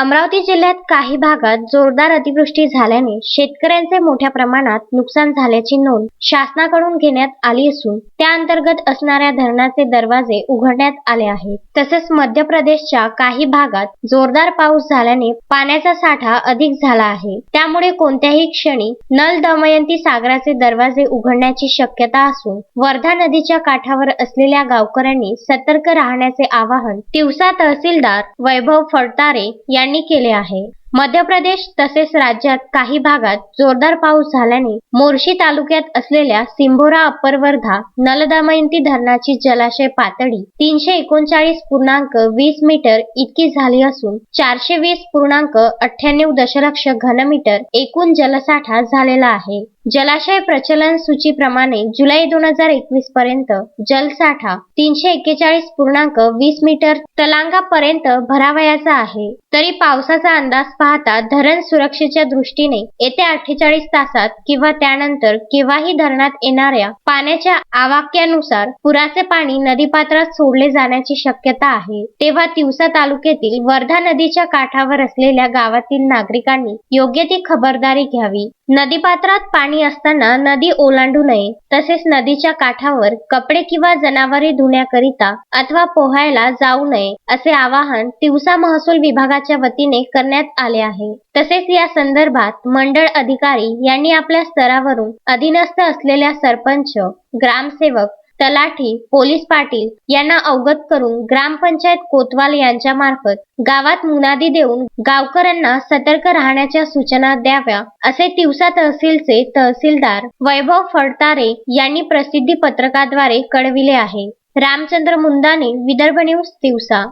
अमरावती जिल्ह्यात काही भागात जोरदार अतिवृष्टी झाल्याने शेतकऱ्यांचे मोठ्या प्रमाणात नुकसान झाल्याची नोंद शासनाकडून घेण्यात आली असून त्या अंतर्गत असणाऱ्या धरणाचे दरवाजे उघडण्यात आले आहेत. तसेच मध्य प्रदेशच्या काही भागात जोरदार पाऊस झाल्याने पाण्याचा साठा अधिक झाला आहे. त्यामुळे कोणत्याही क्षणी नल दमयंती सागराचे दरवाजे उघडण्याची शक्यता असून वर्धा नदीच्या काठावर असलेल्या गावकऱ्यांनी सतर्क राहण्याचे आवाहन तिवसा तहसीलदार वैभव फडतारे यांनी केले आहे. मध्य प्रदेश तसेच राज्यात काही भागात जोरदार पाऊस झाल्याने मोर्शी तालुक्यात असलेल्या सिंभोरा अप्पर वर्धा नलदमयंती धरणाची जलाशय पातळी 339.20 मीटर इतकी झाली असून 420.98 दशलक्ष घनमीटर एकूण जलसाठा झालेला आहे. जलाशय प्रचलन सूचीप्रमाणे जुलै 2021 पर्यंत जलसाठा 341.20 मीटर तलांगापर्यंत भरावयाचा आहे. तरी पावसाचा अंदाज पाहता धरण सुरक्षेच्या दृष्टीने येत्या 48 तासात किंवा त्यानंतर केव्हाही धरणात येणाऱ्या पाण्याच्या आवाक्यानुसार पुराचे पाणी नदीपात्रात सोडले जाण्याची शक्यता आहे. तेव्हा तिवसा तालुक्यातील वर्धा नदीच्या काठावर असलेल्या गावातील नागरिकांनी योग्य ती खबरदारी घ्यावी. नदीपात्रात पाणी असताना नदी ओलांडू नये. तसेच नदीच्या काठावर कपडे किंवा जनावरे धुण्याकरिता अथवा पोहायला जाऊ नये असे आवाहन तिवसा महसूल विभागाच्या वतीने करण्यात आले आहे. तसेच या संदर्भात मंडळ अधिकारी यांनी आपल्या स्तरावरून अधीनस्थ असलेल्या सरपंच, ग्रामसेवक, तलाठी, पोलीस पाटील यांना अवगत करून ग्रामपंचायत कोतवाल यांच्या मार्फत गावात मुनादी देऊन गावकऱ्यांना सतर्क राहण्याच्या सूचना द्याव्या असे तिवसा तहसीलचे तहसीलदार वैभव फडतारे यांनी प्रसिद्धी पत्रकाद्वारे कळविले आहे. रामचंद्र मुंदाने, विदर्भ न्यूज, तिवसा.